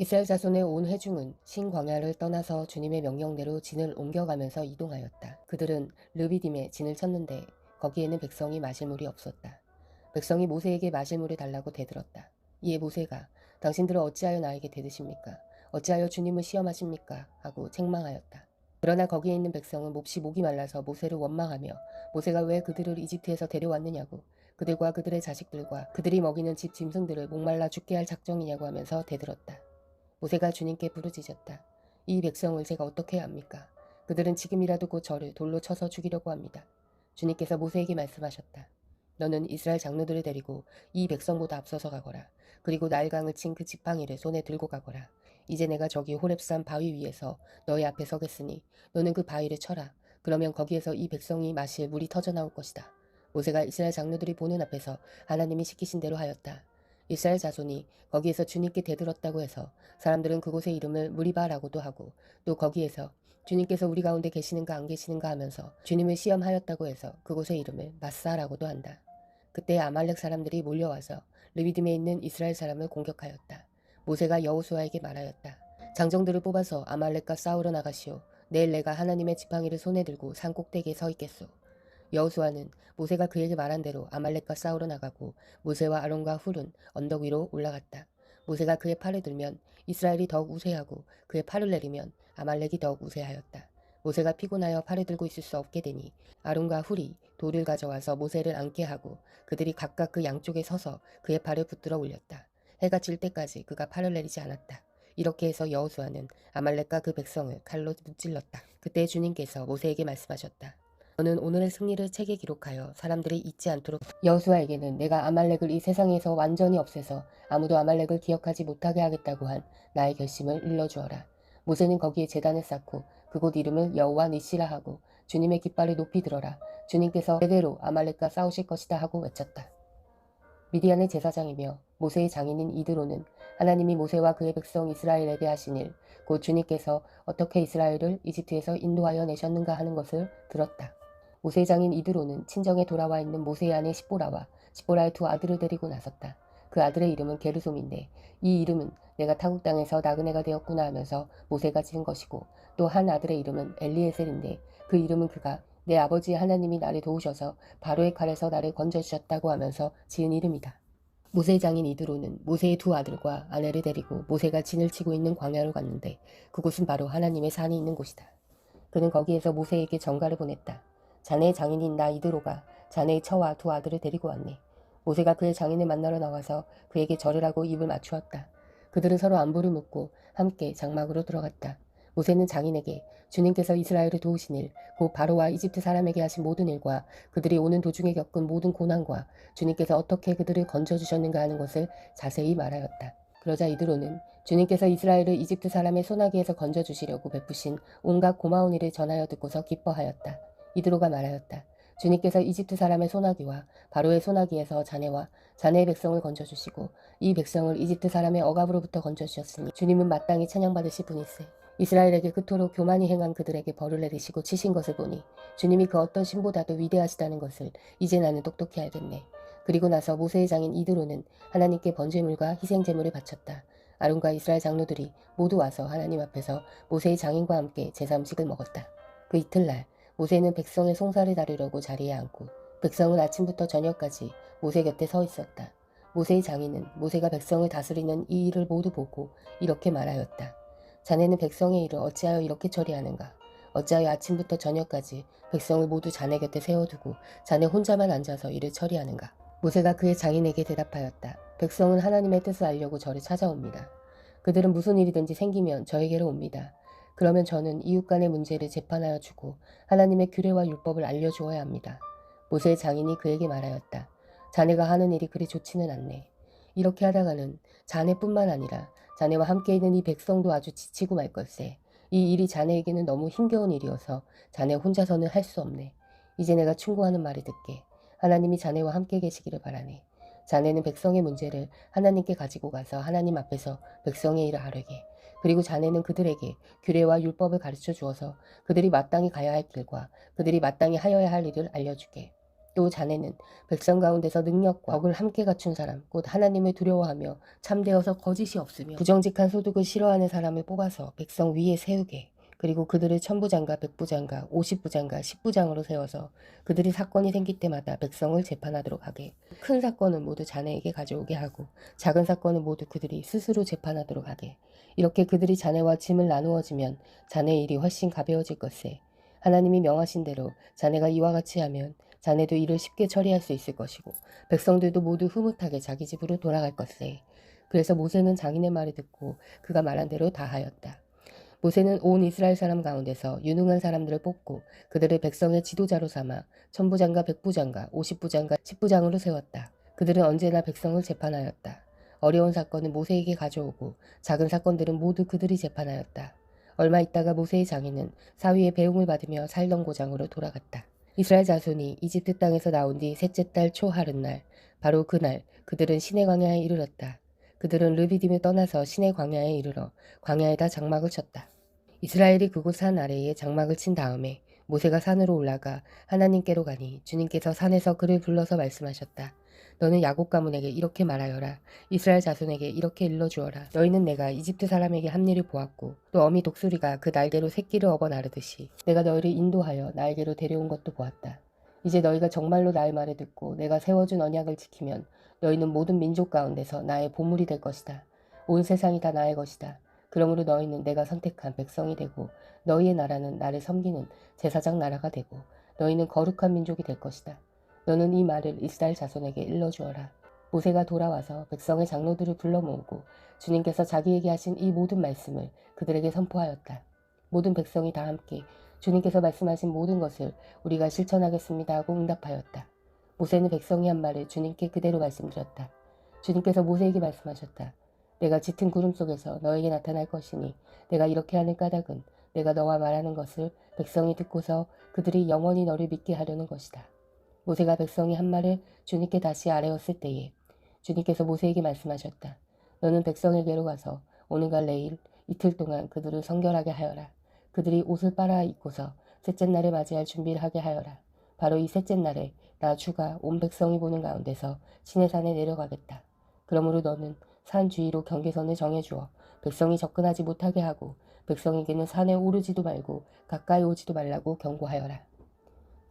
이스라엘 자손의 온 회중은 신광야를 떠나서 주님의 명령대로 진을 옮겨가면서 이동하였다. 그들은 르비딤에 진을 쳤는데 거기에는 백성이 마실 물이 없었다. 백성이 모세에게 마실 물을 달라고 대들었다. 이에 모세가 당신들은 어찌하여 나에게 대드십니까? 어찌하여 주님을 시험하십니까? 하고 책망하였다. 그러나 거기에 있는 백성은 몹시 목이 말라서 모세를 원망하며 모세가 왜 그들을 이집트에서 데려왔느냐고, 그들과 그들의 자식들과 그들이 먹이는 집 짐승들을 목말라 죽게 할 작정이냐고 하면서 대들었다. 모세가 주님께 부르짖었다. 이 백성을 제가 어떻게 해야 합니까? 그들은 지금이라도 곧 저를 돌로 쳐서 죽이려고 합니다. 주님께서 모세에게 말씀하셨다. 너는 이스라엘 장로들을 데리고 이 백성보다 앞서서 가거라. 그리고 나일강을 친 그 지팡이를 손에 들고 가거라. 이제 내가 저기 호렙산 바위 위에서 너희 앞에 서겠으니 너는 그 바위를 쳐라. 그러면 거기에서 이 백성이 마실 물이 터져 나올 것이다. 모세가 이스라엘 장로들이 보는 앞에서 하나님이 시키신 대로 하였다. 이스라엘 자손이 거기에서 주님께 대들었다고 해서 사람들은 그곳의 이름을 무리바라고도 하고, 또 거기에서 주님께서 우리 가운데 계시는가 안 계시는가 하면서 주님을 시험하였다고 해서 그곳의 이름을 마사라고도 한다. 그때 아말렉 사람들이 몰려와서 르비딤에 있는 이스라엘 사람을 공격하였다. 모세가 여호수아에게 말하였다. 장정들을 뽑아서 아말렉과 싸우러 나가시오. 내일 내가 하나님의 지팡이를 손에 들고 산 꼭대기에 서 있겠소. 여호수아는 모세가 그에게 말한 대로 아말렉과 싸우러 나가고 모세와 아론과 훌은 언덕 위로 올라갔다. 모세가 그의 팔을 들면 이스라엘이 더욱 우세하고 그의 팔을 내리면 아말렉이 더욱 우세하였다. 모세가 피곤하여 팔을 들고 있을 수 없게 되니 아론과 훌이 돌을 가져와서 모세를 앉게 하고 그들이 각각 그 양쪽에 서서 그의 팔을 붙들어 올렸다. 해가 질 때까지 그가 팔을 내리지 않았다. 이렇게 해서 여호수아는 아말렉과 그 백성을 칼로 무찔렀다. 그때 주님께서 모세에게 말씀하셨다. 너는 오늘의 승리를 책에 기록하여 사람들이 잊지 않도록 여호수아에게는 내가 아말렉을 이 세상에서 완전히 없애서 아무도 아말렉을 기억하지 못하게 하겠다고 한 나의 결심을 일러주어라. 모세는 거기에 제단을 쌓고 그곳 이름을 여호와 니시라 하고 주님의 깃발을 높이 들어라. 주님께서 제대로 아말렉과 싸우실 것이다 하고 외쳤다. 미디안의 제사장이며 모세의 장인인 이드로는 하나님이 모세와 그의 백성 이스라엘에게 하신 일, 곧 주님께서 어떻게 이스라엘을 이집트에서 인도하여 내셨는가 하는 것을 들었다. 모세의 장인 이드로는 친정에 돌아와 있는 모세의 아내 십보라와 십보라의 두 아들을 데리고 나섰다. 그 아들의 이름은 게르솜인데 이 이름은 내가 타국 땅에서 나그네가 되었구나 하면서 모세가 지은 것이고, 또 한 아들의 이름은 엘리에셀인데 그 이름은 그가 내 아버지 하나님이 나를 도우셔서 바로의 칼에서 나를 건져주셨다고 하면서 지은 이름이다. 모세의 장인 이드로는 모세의 두 아들과 아내를 데리고 모세가 진을 치고 있는 광야로 갔는데 그곳은 바로 하나님의 산이 있는 곳이다. 그는 거기에서 모세에게 전가를 보냈다. 자네의 장인인 나 이드로가 자네의 처와 두 아들을 데리고 왔네. 모세가 그의 장인을 만나러 나와서 그에게 절을 하고 입을 맞추었다. 그들은 서로 안부를 묻고 함께 장막으로 들어갔다. 모세는 장인에게 주님께서 이스라엘을 도우신 일, 곧 바로와 이집트 사람에게 하신 모든 일과 그들이 오는 도중에 겪은 모든 고난과 주님께서 어떻게 그들을 건져주셨는가 하는 것을 자세히 말하였다. 그러자 이드로는 주님께서 이스라엘을 이집트 사람의 손아귀에서 건져주시려고 베푸신 온갖 고마운 일을 전하여 듣고서 기뻐하였다. 이드로가 말하였다. 주님께서 이집트 사람의 손아귀와 바로의 손아귀에서 자네와 자네의 백성을 건져주시고 이 백성을 이집트 사람의 억압으로부터 건져주셨으니 주님은 마땅히 찬양받으실 분이세. 이스라엘에게 그토록 교만히 행한 그들에게 벌을 내리시고 치신 것을 보니 주님이 그 어떤 신보다도 위대하시다는 것을 이제 나는 똑똑히 알겠네. 그리고 나서 모세의 장인 이드로는 하나님께 번제물과 희생제물을 바쳤다. 아론과 이스라엘 장로들이 모두 와서 하나님 앞에서 모세의 장인과 함께 제사 음식을 먹었다. 그 이틀날 모세는 백성의 송사를 다루려고 자리에 앉고 백성은 아침부터 저녁까지 모세 곁에 서 있었다. 모세의 장인은 모세가 백성을 다스리는 이 일을 모두 보고 이렇게 말하였다. 자네는 백성의 일을 어찌하여 이렇게 처리하는가? 어찌하여 아침부터 저녁까지 백성을 모두 자네 곁에 세워두고 자네 혼자만 앉아서 일을 처리하는가? 모세가 그의 장인에게 대답하였다. 백성은 하나님의 뜻을 알려고 저를 찾아옵니다. 그들은 무슨 일이든지 생기면 저에게로 옵니다. 그러면 저는 이웃 간의 문제를 재판하여 주고 하나님의 규례와 율법을 알려주어야 합니다. 모세의 장인이 그에게 말하였다. 자네가 하는 일이 그리 좋지는 않네. 이렇게 하다가는 자네뿐만 아니라 자네와 함께 있는 이 백성도 아주 지치고 말 걸세. 이 일이 자네에게는 너무 힘겨운 일이어서 자네 혼자서는 할 수 없네. 이제 내가 충고하는 말을 듣게. 하나님이 자네와 함께 계시기를 바라네. 자네는 백성의 문제를 하나님께 가지고 가서 하나님 앞에서 백성의 일을 하려게. 그리고 자네는 그들에게 규례와 율법을 가르쳐 주어서 그들이 마땅히 가야 할 길과 그들이 마땅히 하여야 할 일을 알려주게. 또 자네는 백성 가운데서 능력과 덕을 함께 갖춘 사람, 곧 하나님을 두려워하며 참되어서 거짓이 없으며 부정직한 소득을 싫어하는 사람을 뽑아서 백성 위에 세우게, 그리고 그들을 천부장과 백부장과 50부장과 10부장으로 세워서 그들이 사건이 생길 때마다 백성을 재판하도록 하게, 큰 사건은 모두 자네에게 가져오게 하고 작은 사건은 모두 그들이 스스로 재판하도록 하게. 이렇게 그들이 자네와 짐을 나누어지면 자네의 일이 훨씬 가벼워질 것세. 하나님이 명하신 대로 자네가 이와 같이 하면 자네도 일을 쉽게 처리할 수 있을 것이고 백성들도 모두 흐뭇하게 자기 집으로 돌아갈 것세. 그래서 모세는 장인의 말을 듣고 그가 말한 대로 다 하였다. 모세는 온 이스라엘 사람 가운데서 유능한 사람들을 뽑고 그들을 백성의 지도자로 삼아 천부장과 백부장과 50부장과 10부장으로 세웠다. 그들은 언제나 백성을 재판하였다. 어려운 사건은 모세에게 가져오고 작은 사건들은 모두 그들이 재판하였다. 얼마 있다가 모세의 장인은 사위의 배웅을 받으며 살던 고장으로 돌아갔다. 이스라엘 자손이 이집트 땅에서 나온 뒤 셋째 달 초하룻날, 바로 그날 그들은 시내 광야에 이르렀다. 그들은 르비딤을 떠나서 시내 광야에 이르러 광야에다 장막을 쳤다. 이스라엘이 그곳 산 아래에 장막을 친 다음에 모세가 산으로 올라가 하나님께로 가니 주님께서 산에서 그를 불러서 말씀하셨다. 너는 야곱 가문에게 이렇게 말하여라. 이스라엘 자손에게 이렇게 일러주어라. 너희는 내가 이집트 사람에게 한 일을 보았고 또 어미 독수리가 그 날개로 새끼를 업어 나르듯이 내가 너희를 인도하여 나에게로 데려온 것도 보았다. 이제 너희가 정말로 나의 말을 듣고 내가 세워준 언약을 지키면 너희는 모든 민족 가운데서 나의 보물이 될 것이다. 온 세상이 다 나의 것이다. 그러므로 너희는 내가 선택한 백성이 되고 너희의 나라는 나를 섬기는 제사장 나라가 되고 너희는 거룩한 민족이 될 것이다. 너는 이 말을 이스라엘 자손에게 일러주어라. 모세가 돌아와서 백성의 장로들을 불러 모으고 주님께서 자기에게 하신 이 모든 말씀을 그들에게 선포하였다. 모든 백성이 다 함께 주님께서 말씀하신 모든 것을 우리가 실천하겠습니다 하고 응답하였다. 모세는 백성이 한 말을 주님께 그대로 말씀드렸다. 주님께서 모세에게 말씀하셨다. 내가 짙은 구름 속에서 너에게 나타날 것이니 내가 이렇게 하는 까닭은 내가 너와 말하는 것을 백성이 듣고서 그들이 영원히 너를 믿게 하려는 것이다. 모세가 백성이 한 말을 주님께 다시 아뢰었을 때에 주님께서 모세에게 말씀하셨다. 너는 백성에게로 가서 오늘과 내일 이틀 동안 그들을 성결하게 하여라. 그들이 옷을 빨아 입고서 셋째 날에 맞이할 준비를 하게 하여라. 바로 이 셋째 날에 나 주가 온 백성이 보는 가운데서 시내산에 내려가겠다. 그러므로 너는 산 주위로 경계선을 정해주어 백성이 접근하지 못하게 하고 백성에게는 산에 오르지도 말고 가까이 오지도 말라고 경고하여라.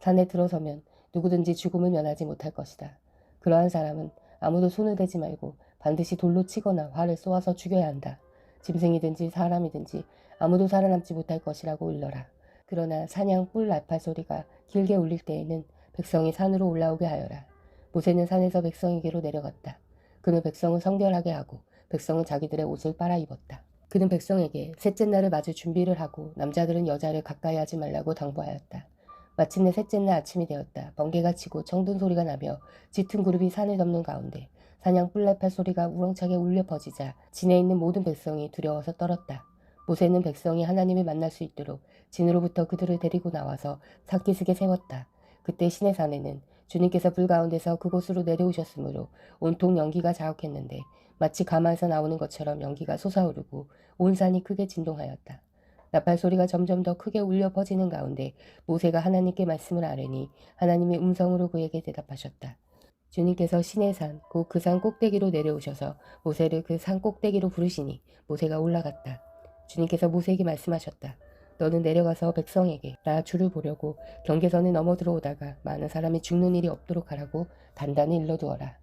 산에 들어서면 누구든지 죽음을 면하지 못할 것이다. 그러한 사람은 아무도 손을 대지 말고 반드시 돌로 치거나 활을 쏘아서 죽여야 한다. 짐승이든지 사람이든지 아무도 살아남지 못할 것이라고 일러라. 그러나 사냥 뿔 나팔 소리가 길게 울릴 때에는 백성이 산으로 올라오게 하여라. 모세는 산에서 백성에게로 내려갔다. 그는 백성을 성결하게 하고 백성은 자기들의 옷을 빨아 입었다. 그는 백성에게 셋째 날을 맞을 준비를 하고 남자들은 여자를 가까이 하지 말라고 당부하였다. 마침내 셋째 날 아침이 되었다. 번개가 치고 청둔 소리가 나며 짙은 구름이 산을 덮는 가운데 사냥 뿔나팔 소리가 우렁차게 울려 퍼지자 진에 있는 모든 백성이 두려워서 떨었다. 모세는 백성이 하나님을 만날 수 있도록 진으로부터 그들을 데리고 나와서 산기슭에 세웠다. 그때 시내 산에는 주님께서 불 가운데서 그곳으로 내려오셨으므로 온통 연기가 자욱했는데 마치 가마에서 나오는 것처럼 연기가 솟아오르고 온 산이 크게 진동하였다. 나팔 소리가 점점 더 크게 울려 퍼지는 가운데 모세가 하나님께 말씀을 아뢰니 하나님의 음성으로 그에게 대답하셨다. 주님께서 시내산 곧 그 산 꼭대기로 내려오셔서 모세를 그 산 꼭대기로 부르시니 모세가 올라갔다. 주님께서 모세에게 말씀하셨다. 너는 내려가서 백성에게 나 주를 보려고 경계선을 넘어 들어오다가 많은 사람이 죽는 일이 없도록 하라고 단단히 일러두어라.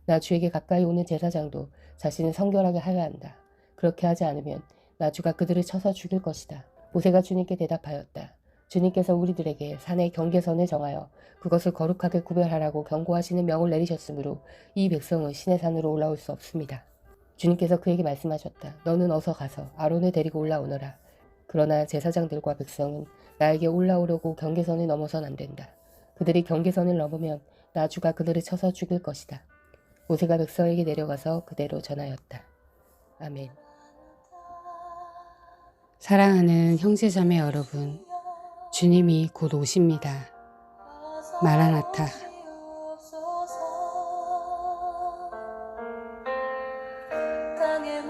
나 주에게 가까이 오는 제사장도 자신을 성결하게 하여야 한다. 그렇게 하지 않으면 나 주가 그들을 쳐서 죽일 것이다. 모세가 주님께 대답하였다. 주님께서 우리들에게 산의 경계선을 정하여 그것을 거룩하게 구별하라고 경고하시는 명을 내리셨으므로 이 백성은 시내 산으로 올라올 수 없습니다. 주님께서 그에게 말씀하셨다. 너는 어서 가서 아론을 데리고 올라오너라. 그러나 제사장들과 백성은 나에게 올라오려고 경계선을 넘어선 안 된다. 그들이 경계선을 넘으면 나 주가 그들을 쳐서 죽일 것이다. 모세가 백성에게 내려가서 그대로 전하였다. 아멘. 사랑하는 형제자매 여러분, 주님이 곧 오십니다. 마라나타. 땅에